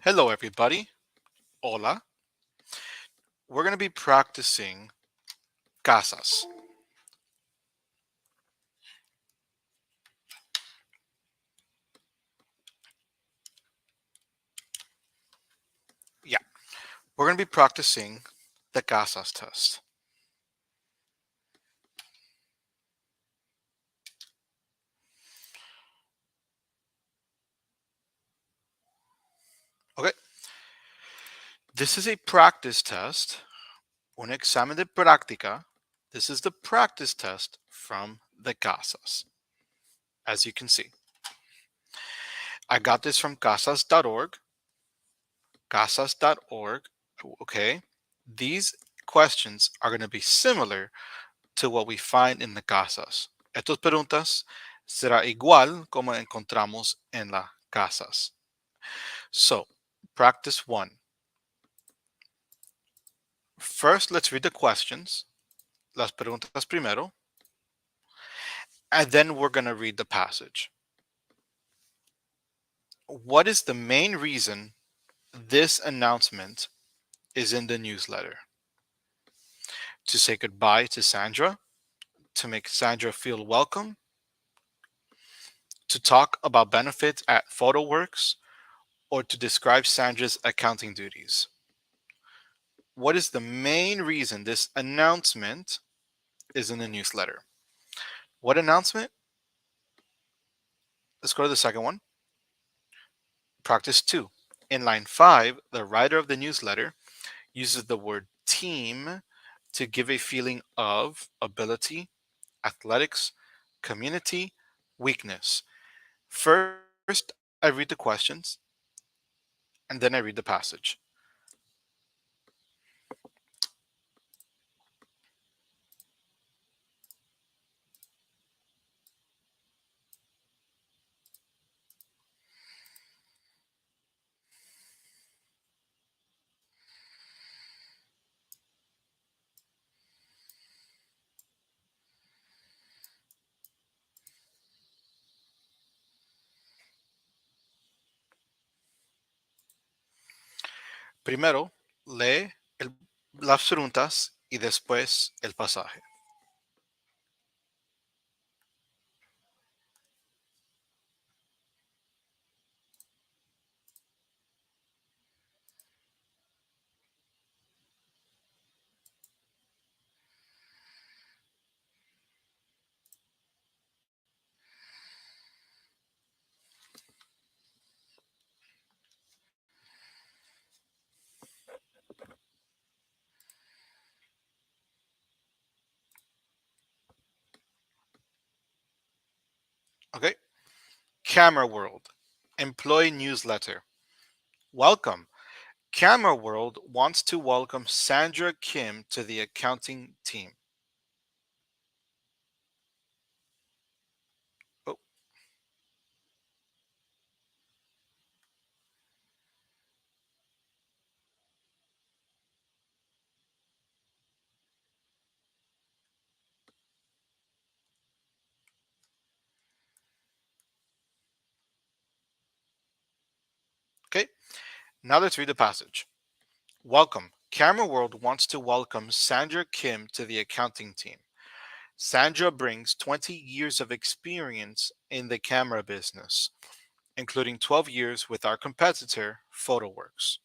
Hello, everybody. Hola. We're going to be practicing casas. Yeah, we're going to be practicing the casas test. Okay, this is a practice test, un examen de práctica. This is the practice test from the casas. As you can see, I got this from casas.org. Casas.org. Okay, these questions are going to be similar to what we find in the casas. Estas preguntas será igual como encontramos en las casas. So, practice one. First, let's read the questions, las preguntas primero, and then we're going to read the passage. What is the main reason this announcement is in the newsletter? To say goodbye to Sandra, to make Sandra feel welcome, to talk about benefits at PhotoWorks, or to describe Sandra's accounting duties? What is the main reason this announcement is in the newsletter? What announcement? Let's go to the second one. Practice two. In line 5, the writer of the newsletter uses the word team to give a feeling of ability, athletics, community, weakness. First, I read the questions and then I read the passage. Primero, lee las preguntas y después el pasaje. Okay. Camera World, employee newsletter. Welcome. Camera World wants to welcome Sandra Kim to the accounting team. Oh, okay. Now let's read the passage. Welcome. Camera World wants to welcome Sandra Kim to the accounting team. Sandra brings 20 years of experience in the camera business, including 12 years with our competitor, PhotoWorks.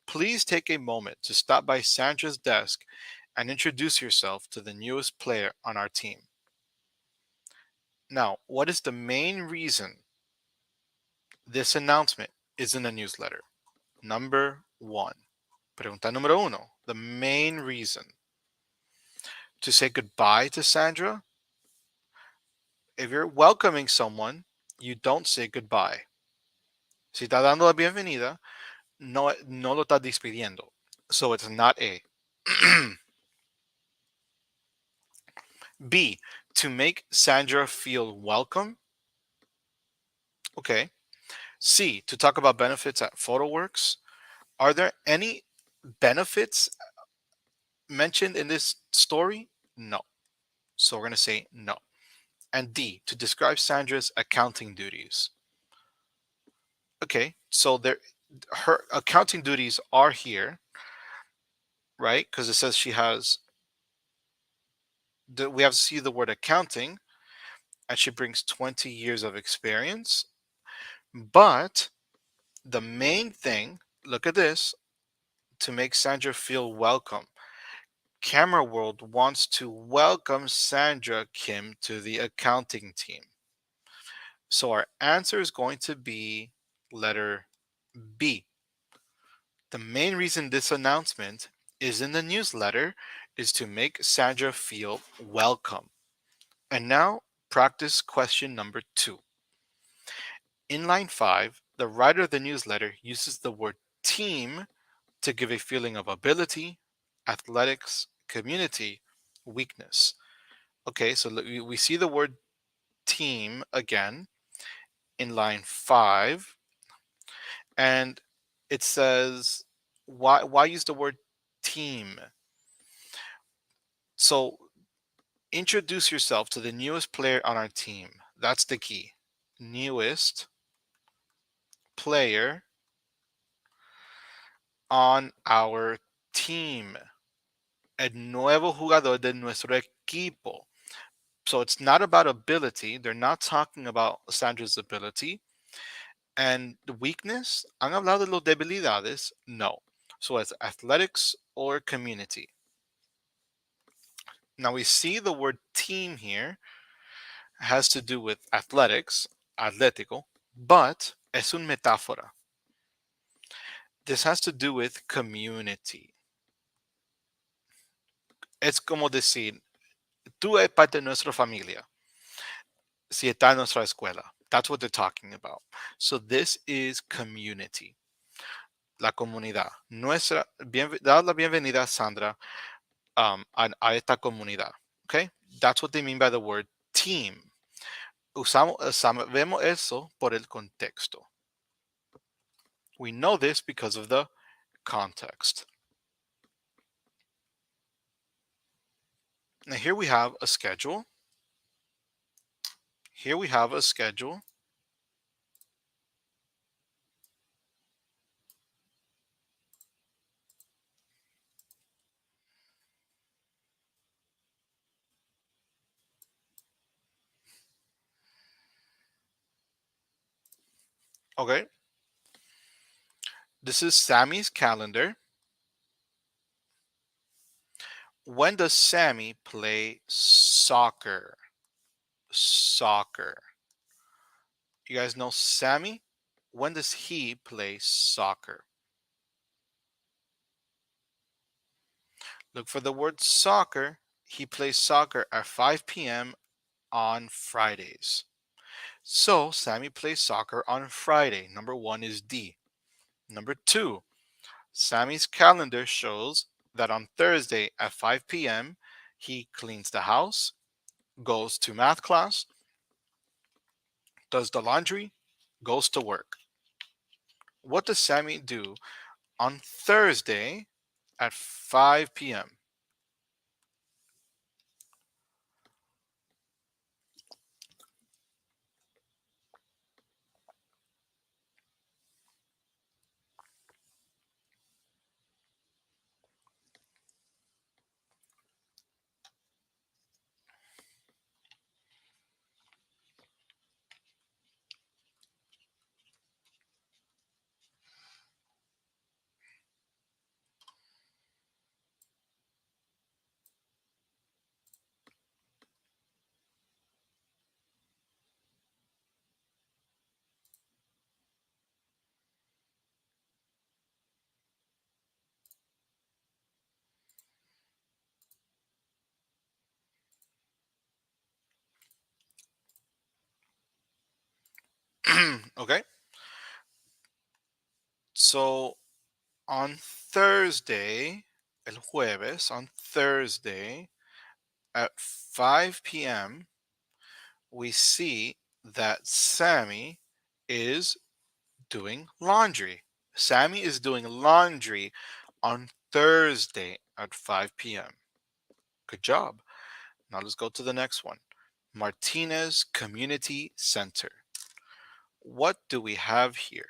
Please take a moment to stop by Sandra's desk and introduce yourself to the newest player on our team. Now, what is the main reason this announcement is in the newsletter? Number one. Pregunta número uno. The main reason. To say goodbye to Sandra? If you're welcoming someone, you don't say goodbye. Si está dando la bienvenida, no lo está despidiendo. So it's not A. B. To make Sandra feel welcome? Okay. C. To talk about benefits at PhotoWorks? Are there any benefits mentioned in this story? No. So we're going to say no. And D. To describe Sandra's accounting duties. Okay. So her accounting duties are here, right? Because it says she has we have to see the word accounting, and she brings 20 years of experience. But the main thing, look at this, to make Sandra feel welcome. Camera World wants to welcome Sandra Kim to the accounting team. So our answer is going to be letter B. The main reason this announcement is in the newsletter is to make Sandra feel welcome. And now, practice question number 2. In line 5, the writer of the newsletter uses the word team to give a feeling of ability, athletics, community, weakness. Okay, so we see the word team again in line 5, and it says, why use the word team? So introduce yourself to the newest player on our team. That's the key. Newest player on our team. El nuevo jugador de nuestro equipo. So it's not about ability. They're not talking about Sandra's ability. And the weakness, ¿han hablado de las debilidades? No. So it's athletics or community. Now we see the word team here has to do with athletics, atlético, but es un metáfora. This has to do with community. Es como decir, tú eres parte de nuestra familia, si está en nuestra escuela. That's what they're talking about. So this is community. La comunidad. Da la bienvenida, Sandra, a esta comunidad. Okay? That's what they mean by the word team. Vemos eso por el contexto. We know this because of the context. Now here we have a schedule. Here we have a schedule. Okay. This is Sammy's calendar. When does Sammy play soccer? Soccer. You guys know Sammy? When does he play soccer? Look for the word soccer. He plays soccer at 5 p.m. on Fridays. So Sammy plays soccer on Friday. Number 1 is D. Number 2, Sammy's calendar shows that on Thursday at 5 p.m., he cleans the house, goes to math class, does the laundry, goes to work. What does Sammy do on Thursday at 5 p.m.? Okay, so on Thursday, el jueves, on Thursday at 5 p.m., we see that Sammy is doing laundry. Sammy is doing laundry on Thursday at 5 p.m. Good job. Now let's go to the next one. Martinez Community Center. What do we have here?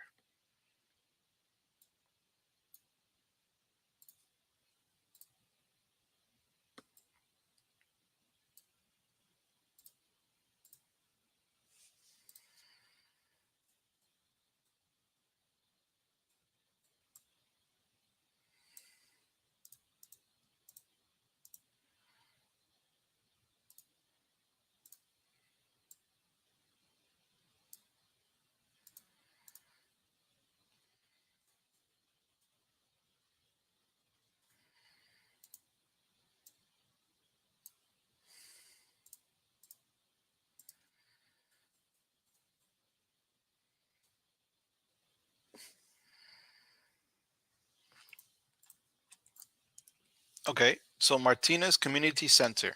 Okay, so Martinez Community Center,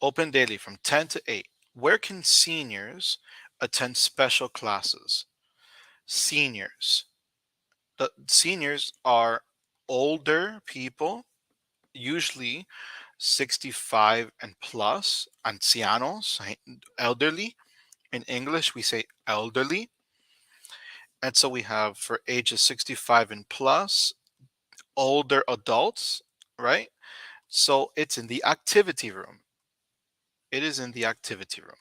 open daily from 10 to 8. Where can seniors attend special classes? Seniors. The seniors are older people, usually 65 and plus, ancianos, elderly. In English, we say elderly. And so we have for ages 65 and plus, older adults, right? So it's in the activity room. It is in the activity room.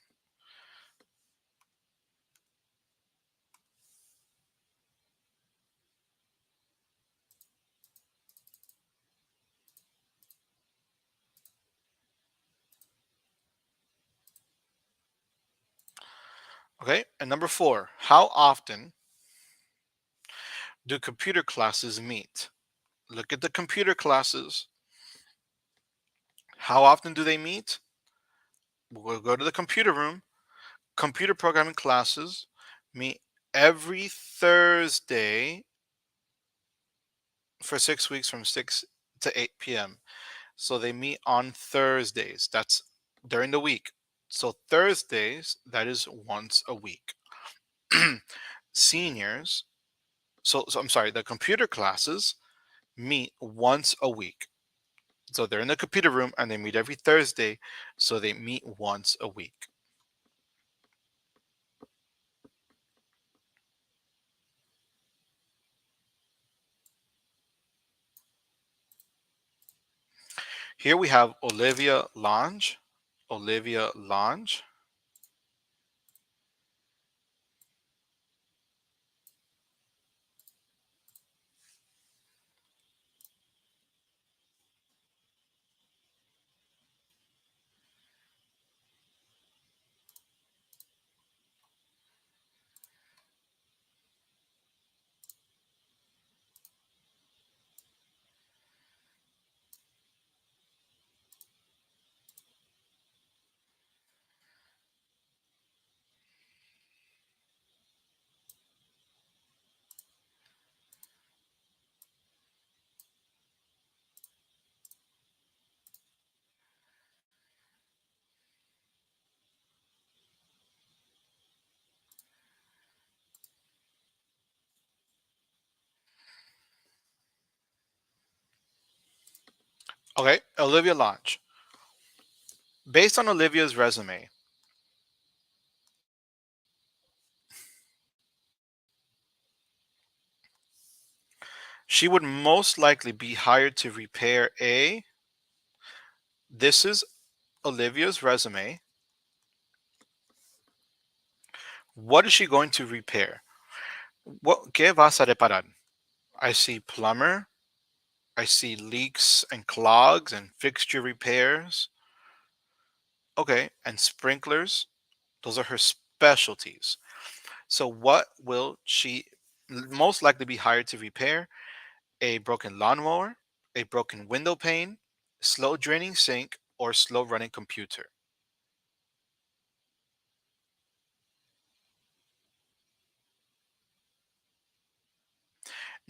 Okay. And number four, how often do computer classes meet? Look at the computer classes. How often do they meet? We'll go to the computer room. Computer programming classes meet every Thursday for 6 weeks from 6 to 8 p.m. So they meet on Thursdays. That's during the week. So Thursdays, that is once a week. Seniors, so I'm sorry, the computer classes meet once a week. So they're in the computer room and they meet every Thursday. So they meet once a week. Here we have Olivia Lange. Olivia Lange. Okay, Olivia Lange. Based on Olivia's resume, she would most likely be hired to repair a. This is Olivia's resume. What is she going to repair? What ¿Qué vas a reparar? I see plumber. I see leaks and clogs and fixture repairs. Okay, and sprinklers. Those are her specialties. So what will she most likely be hired to repair? A broken lawnmower, a broken window pane, slow draining sink, or slow running computer.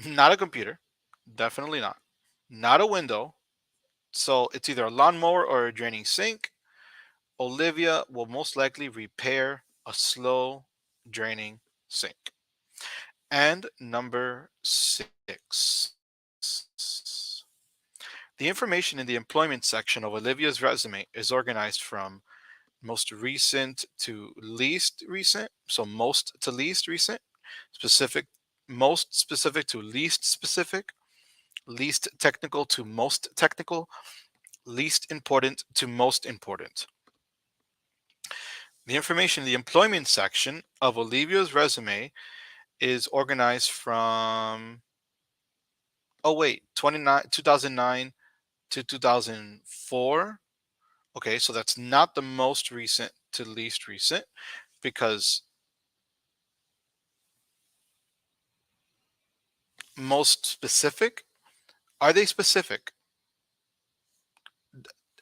Not a computer. Definitely not. Not a window. So it's either a lawnmower or a draining sink. Olivia will most likely repair a slow draining sink. And number six. The information in the employment section of Olivia's resume is organized from most recent to least recent. So most to least recent, specific, most specific to least specific, least technical to most technical, least important to most important. The information in the employment section of Olivia's resume is organized from, oh wait, 2009 to 2004. Okay, so that's not the most recent to least recent because most specific, are they specific?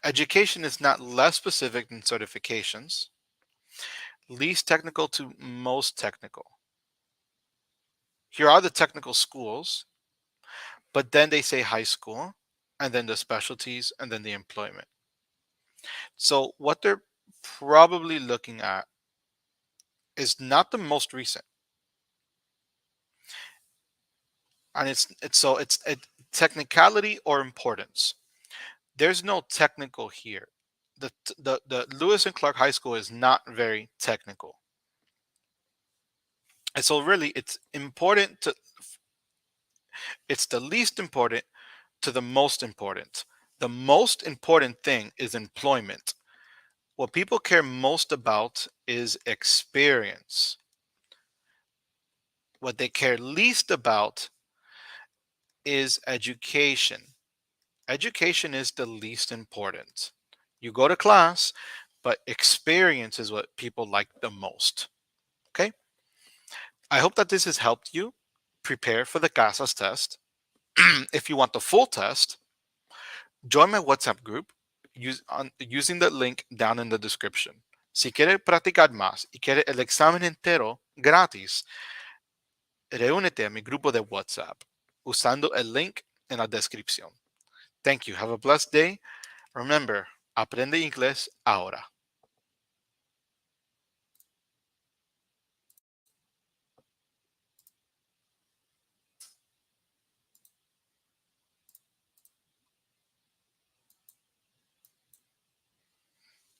Education is not less specific than certifications. Least technical to most technical. Here are the technical schools, but then they say high school. and then the specialties, and then the employment. So what they're probably looking at is not the most recent, and it's technicality or importance. There's no technical here. The Lewis and Clark High School is not very technical, and so really it's the least important to the most important. The most important thing is employment. What people care most about is experience. What they care least about is education. Education is the least important. You go to class, but experience is what people like the most. Okay? I hope that this has helped you prepare for the Casas test. If you want the full test, join my WhatsApp group using the link down in the description. Si quieres practicar más y quieres el examen entero gratis, reúnete a mi grupo de WhatsApp usando el link en la descripción. Thank you. Have a blessed day. Remember, aprende inglés ahora.